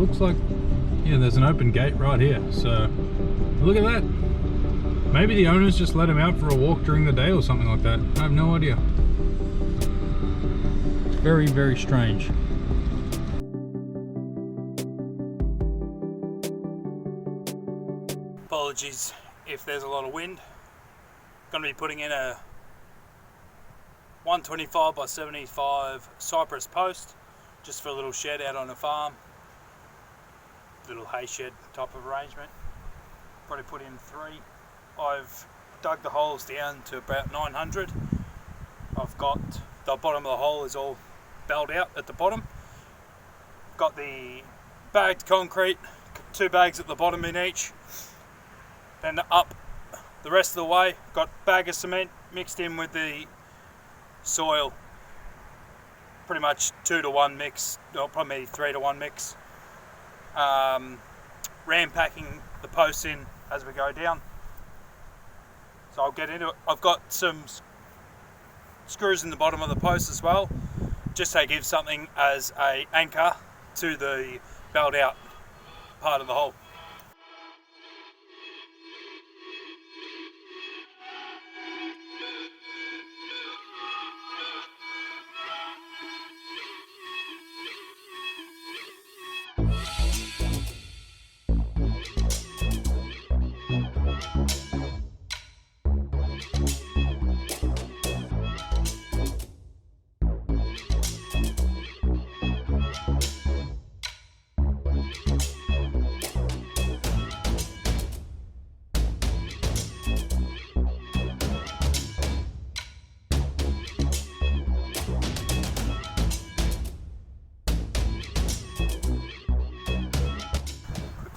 looks like, yeah, there's an open gate right here. So look at that. Maybe the owners just let him out for a walk during the day or something like that. I have no idea. It's very, very strange. Apologies if there's a lot of wind. Going to be putting in a 125 by 75 cypress post just for a little shed out on the farm. Little hay shed type of arrangement. Probably put in 3. I've dug the holes down to about 900. I've got the bottom of the hole is all belled out at the bottom. Got the bagged concrete, 2 bags at the bottom in each. Then up the rest of the way, got a bag of cement mixed in with the soil. Pretty much 2-to-1 mix, or probably 3-to-1 mix. Rampacking the posts in as we go down. So I'll get into it. I've got some screws in the bottom of the post as well, just to give something as an anchor to the belled out part of the hole.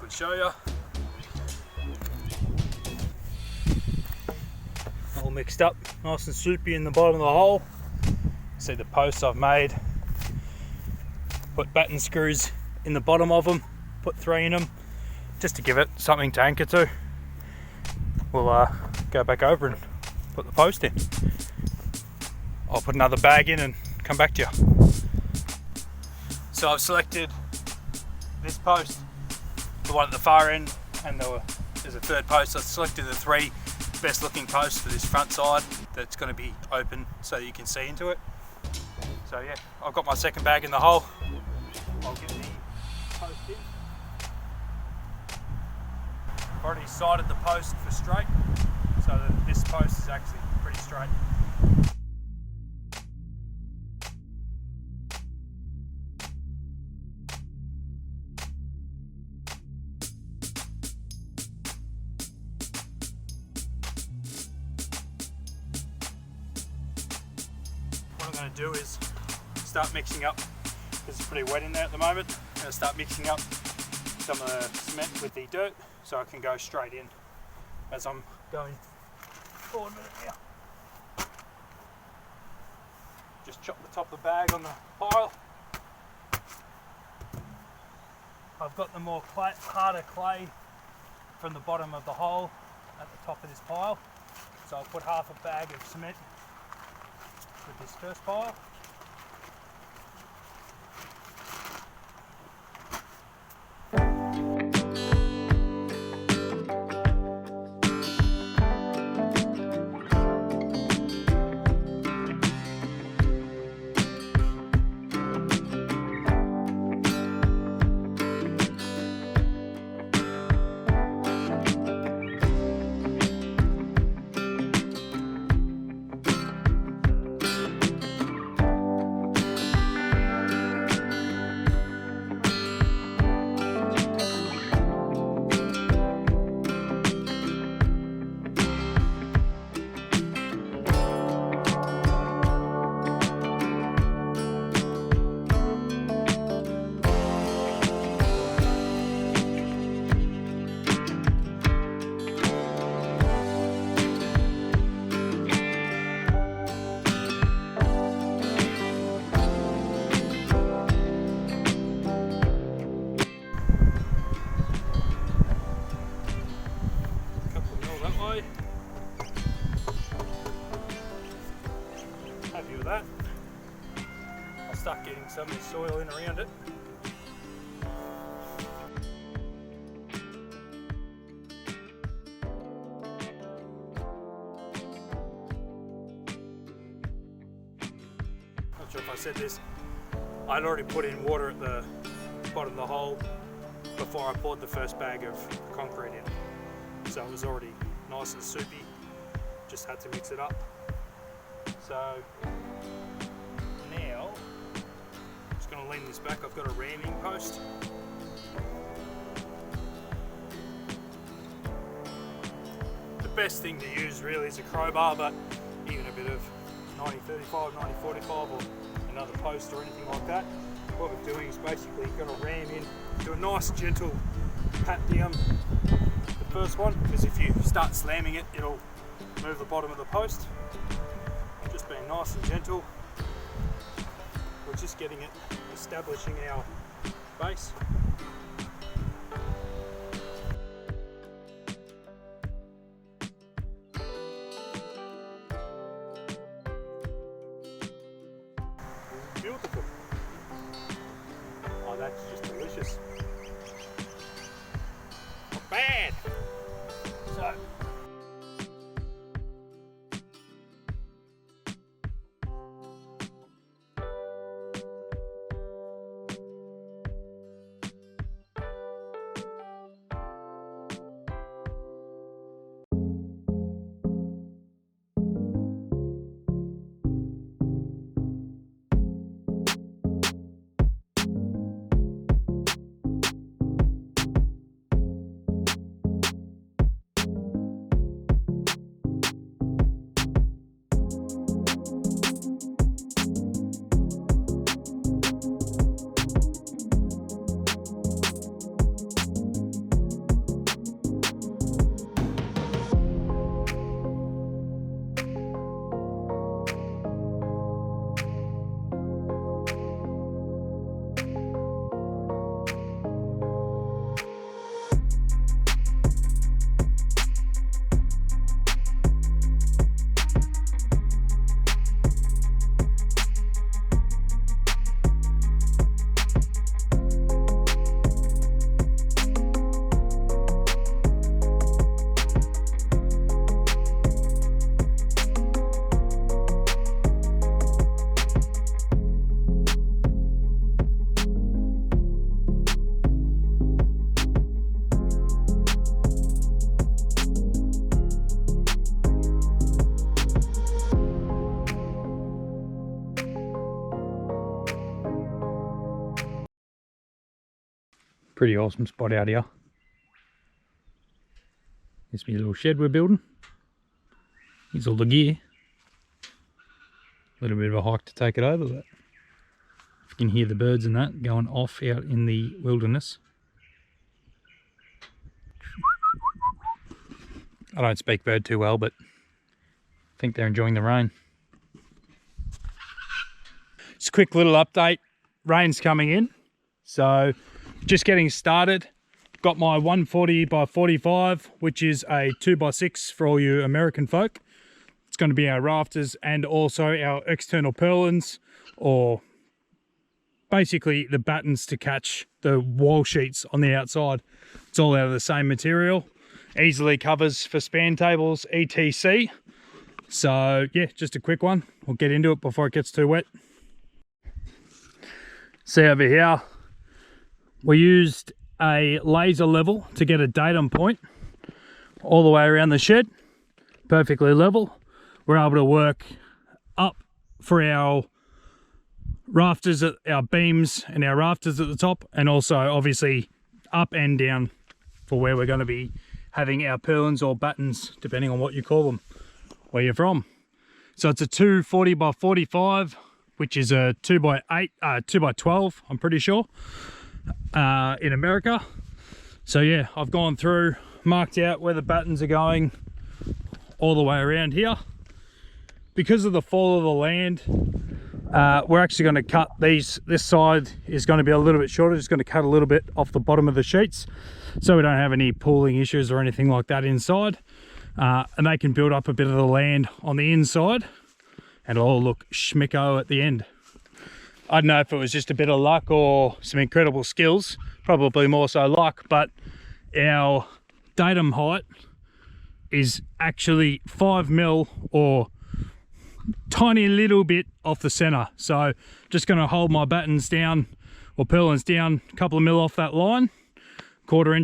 Show you. All mixed up, nice and soupy in the bottom of the hole. See the posts I've made. Put batten screws in the bottom of them, put 3 in them, just to give it something to anchor to. We'll go back over and put the post in. I'll put another bag in and come back to you. So I've selected this post, the one at the far end, and there's a third post. I selected the 3 best looking posts for this front side that's going to be open so you can see into it. So yeah, I've got my second bag in the hole. I'll get the post in. I've already sighted the post for straight, so that this post is actually pretty straight. What I'm going to do is start mixing up, because it's pretty wet in there at the moment. I'm going to start mixing up some of the cement with the dirt so I can go straight in as I'm going forward with it now. Just chop the top of the bag on the pile. I've got the more harder clay from the bottom of the hole at the top of this pile, so I'll put half a bag of cement with this first pile. Happy with that. I'll start getting some of the soil in around it. So if I said this, I'd already put in water at the bottom of the hole before I poured the first bag of concrete in. So it was already nice and soupy, just had to mix it up. So now, I'm just going to lean this back. I've got a ramming post. The best thing to use really is a crowbar, but even a bit of 90-35, 90-45 or another post or anything like that. What we're doing is basically going to ram in, do a nice gentle pat down the first one, because if you start slamming it, it'll move the bottom of the post. Just being nice and gentle. We're just getting it, establishing our base. Beautiful. Oh, that's just delicious. Not bad. So. Pretty awesome spot out here. This is my little shed we're building. Here's all the gear. A little bit of a hike to take it over, but you can hear the birds and that going off out in the wilderness. I don't speak bird too well, but I think they're enjoying the rain. Just a quick little update. Rain's coming in, so just getting started. Got my 140 by 45, which is a 2x6 for all you American folk. It's going to be our rafters and also our external purlins, or basically the battens to catch the wall sheets on the outside. It's all out of the same material. Easily covers for span tables, etc. So yeah, just a quick one. We'll get into it before it gets too wet. See over here, we used a laser level to get a datum point all the way around the shed, perfectly level. We're able to work up for our rafters, at our beams and our rafters at the top, and also obviously up and down for where we're going to be having our purlins or battens, depending on what you call them, where you're from. So it's a 240 by 45, which is a 2x8, 2x12, I'm pretty sure, in America. So yeah, I've gone through, marked out where the battens are going all the way around here. Because of the fall of the land, we're actually going to cut these. This side is going to be a little bit shorter, just going to cut a little bit off the bottom of the sheets so we don't have any pooling issues or anything like that inside. And they can build up a bit of the land on the inside and it'll all look schmicko at the end. I don't know if it was just a bit of luck or some incredible skills, probably more so luck, but our datum height is actually 5 mil or tiny little bit off the center. So just going to hold my battens down or purlins down a couple of mil off that line, 1/4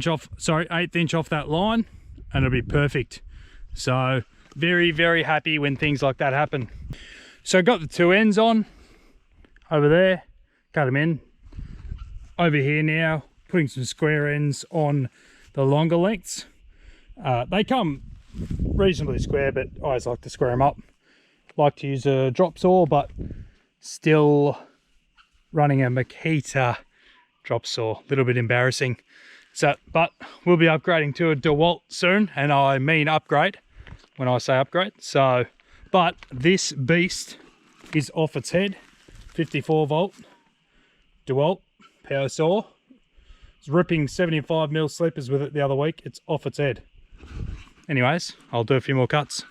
inch off that line, and it'll be perfect. So very, very happy when things like that happen. So got the two ends on over there, cut them in. Over here now, putting some square ends on the longer lengths. They come reasonably square, but I always like to square them up. Like to use a drop saw, but still running a Makita drop saw. A little bit embarrassing. So, but we'll be upgrading to a DeWalt soon, and I mean upgrade when I say upgrade. So, but this beast is off its head. 54 volt DeWalt power saw. It's ripping 75mm sleepers with it the other week. It's off its head. Anyways, I'll do a few more cuts.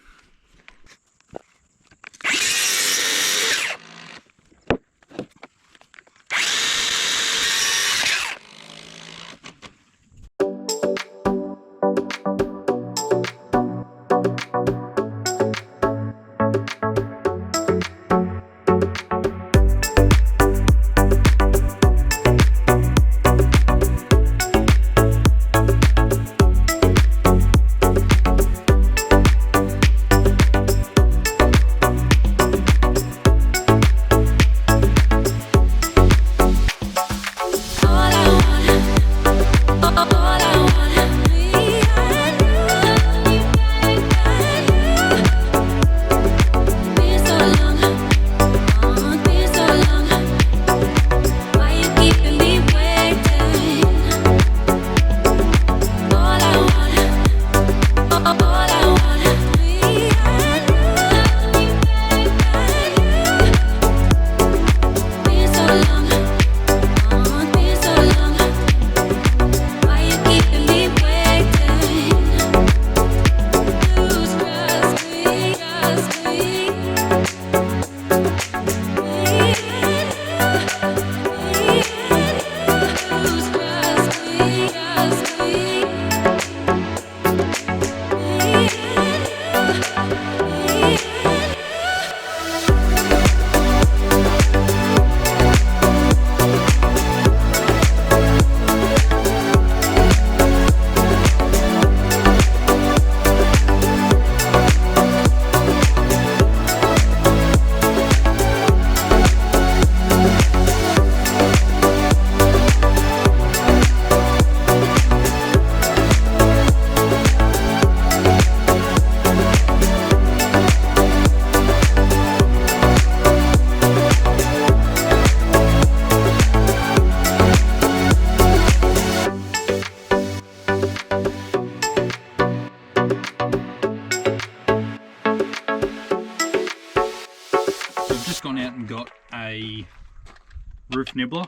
Roof nibbler,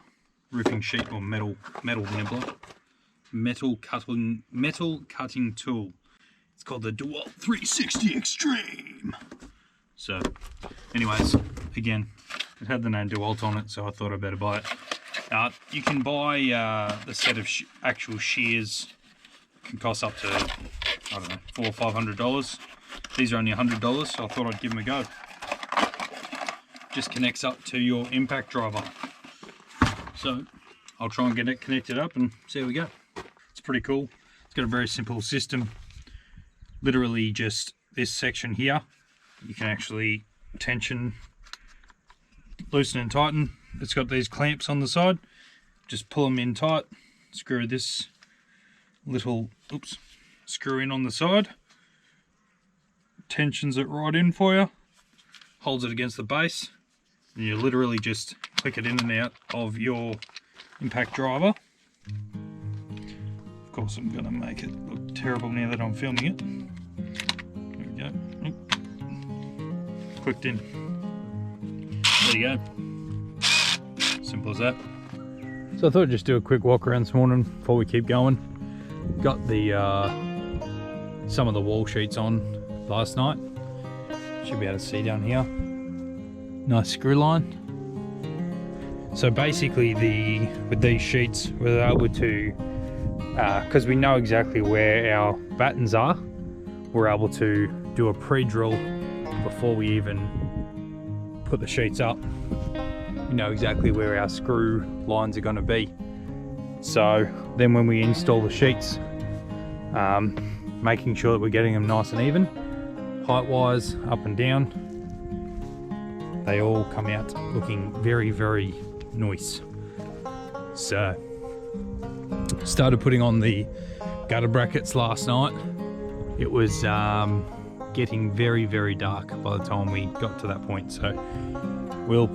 roofing sheet or metal nibbler, metal cutting tool. It's called the DeWalt 360 Extreme. So, anyways, again, it had the name DeWalt on it, so I thought I'd better buy it. You can buy the set of actual shears. It can cost up to, I don't know, $400 or $500. These are only $100, so I thought I'd give them a go. Just connects up to your impact driver. So I'll try and get it connected up and see how we go. It's pretty cool. It's got a very simple system. Literally just this section here, you can actually tension, loosen and tighten. It's got these clamps on the side. Just pull them in tight, screw this little, screw in on the side. Tensions it right in for you. Holds it against the base. And you literally just click it in and out of your impact driver. Of course, I'm going to make it look terrible now that I'm filming it. There we go. Clicked in. There you go. Simple as that. So I thought I'd just do a quick walk around this morning before we keep going. Got the some of the wall sheets on last night. Should be able to see down here. Nice screw line. So basically with these sheets we're able to, because we know exactly where our battens are, we're able to do a pre-drill before we even put the sheets up, we know exactly where our screw lines are going to be. So then when we install the sheets, making sure that we're getting them nice and even, height wise, up and down, they all come out looking very, very nice. So started putting on the gutter brackets last night. It was getting very, very dark by the time we got to that point, so we'll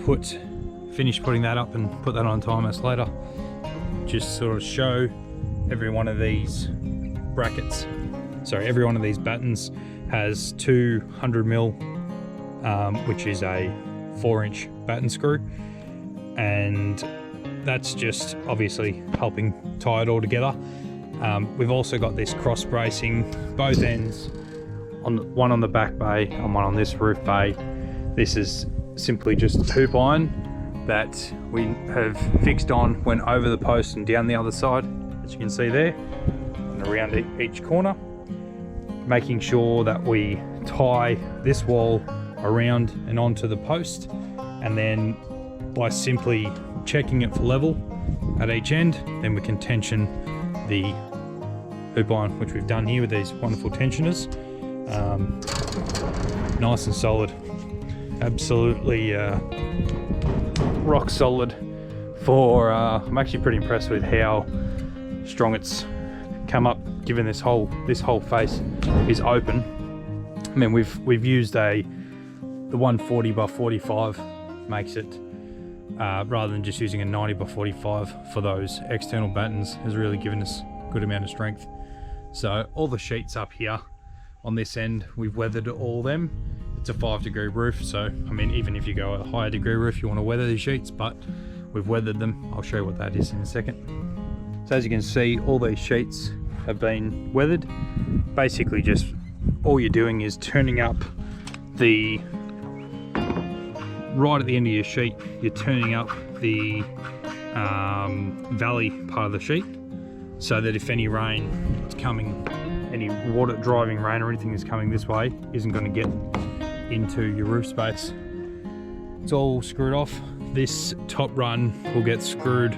finish putting that up and put that on timelapse later. Just sort of show every one of these brackets, sorry, every one of these battens has 200mm, which is a 4-inch batten screw, and that's just obviously helping tie it all together. We've also got this cross bracing, both ends, one on the back bay and one on this roof bay. This is simply just hoop iron that we have fixed on, went over the post and down the other side, as you can see there, and around each corner, making sure that we tie this wall around and onto the post, and then by simply checking it for level at each end, then we can tension the hoop iron, which we've done here with these wonderful tensioners. Nice and solid, absolutely rock solid. I'm actually pretty impressed with how strong it's come up, given this whole face is open. I mean, we've used the 140 by 45 makes it, rather than just using a 90 by 45 for those external battens, has really given us a good amount of strength. So all the sheets up here on this end, we've weathered all them. It's a 5-degree roof, so I mean, even if you go a higher degree roof, you want to weather these sheets, but we've weathered them. I'll show you what that is in a second. So as you can see, all these sheets have been weathered. Basically, just all you're doing is turning up right at the end of your sheet, you're turning up the valley part of the sheet, so that if any rain is coming, any water, driving rain or anything that's coming this way, isn't going to get into your roof space. It's all screwed off. This top run will get screwed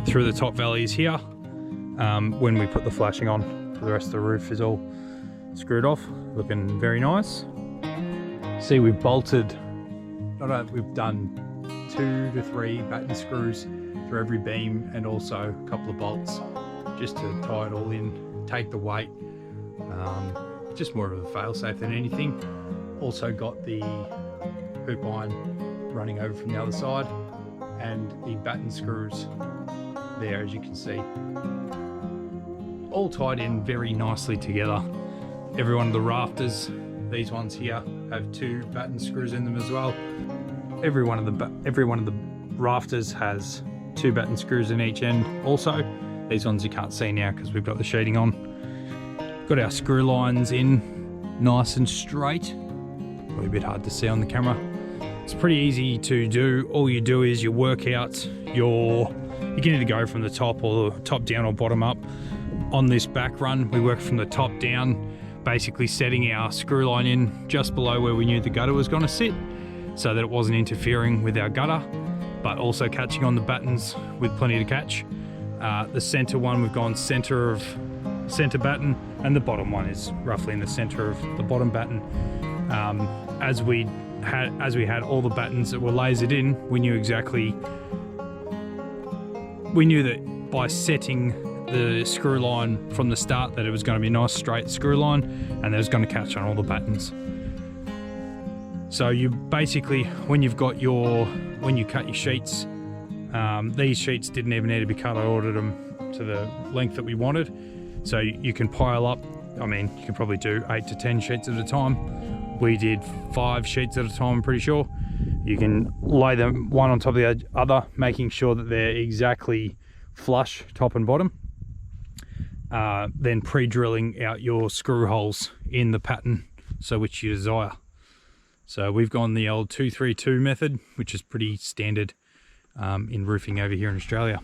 through the top valleys here when we put the flashing on. The rest of the roof is all screwed off, looking very nice. See, we've bolted, we've done 2 to 3 batten screws through every beam, and also a couple of bolts just to tie it all in, take the weight. Just more of a fail-safe than anything. Also got the hoop iron running over from the other side, and the batten screws there, as you can see, all tied in very nicely together. Every one of the rafters, these ones here, have 2 batten screws in them as well. Every one of the rafters has 2 batten screws in each end also. These ones you can't see now because we've got the sheeting on. Got our screw lines in nice and straight. Probably a bit hard to see on the camera. It's pretty easy to do. All you do is you work out you can either go from the top or top down or bottom up. On this back run, we work from the top down, basically setting our screw line in just below where we knew the gutter was going to sit, so that it wasn't interfering with our gutter, but also catching on the battens with plenty to catch. The center one, we've gone center batten, and the bottom one is roughly in the center of the bottom batten. As we had all the battens that were lasered in, we knew that by setting the screw line from the start, that it was going to be a nice straight screw line, and that it was going to catch on all the battens. So you basically, when you cut your sheets, these sheets didn't even need to be cut. I ordered them to the length that we wanted, so you can pile up. I mean, you can probably do 8 to 10 sheets at a time. We did 5 sheets at a time, I'm pretty sure. You can lay them one on top of the other, making sure that they're exactly flush, top and bottom. Then pre-drilling out your screw holes in the pattern, so which you desire. So we've gone the old 232 method, which is pretty standard in roofing over here in Australia.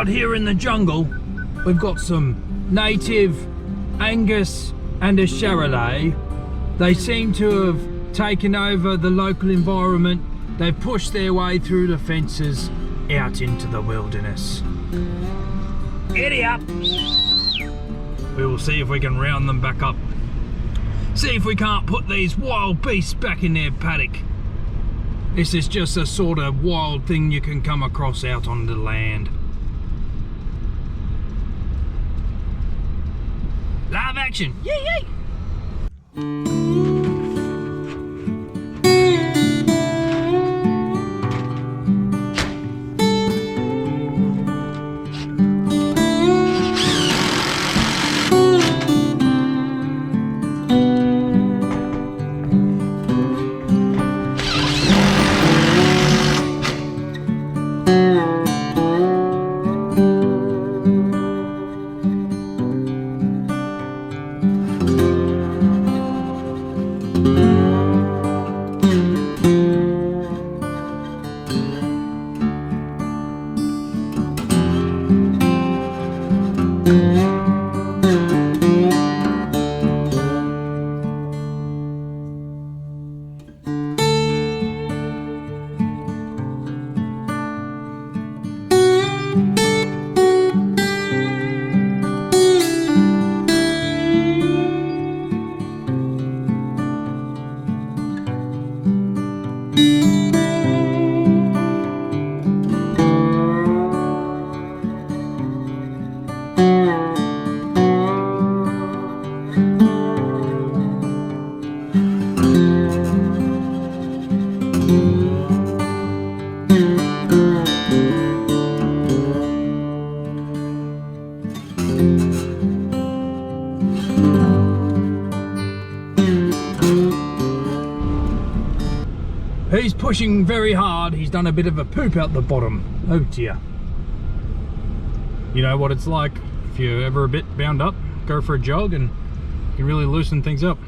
out here in the jungle, we've got some native Angus and a Charolais. They seem to have taken over the local environment. They've pushed their way through the fences out into the wilderness. Giddy up! We will see if we can round them back up. See if we can't put these wild beasts back in their paddock. This is just a sort of wild thing you can come across out on the land. Live action! Yay yay! He's pushing very hard. He's done a bit of a poop out the bottom. Oh dear. You know what it's like if you're ever a bit bound up, go for a jog and you can really loosen things up.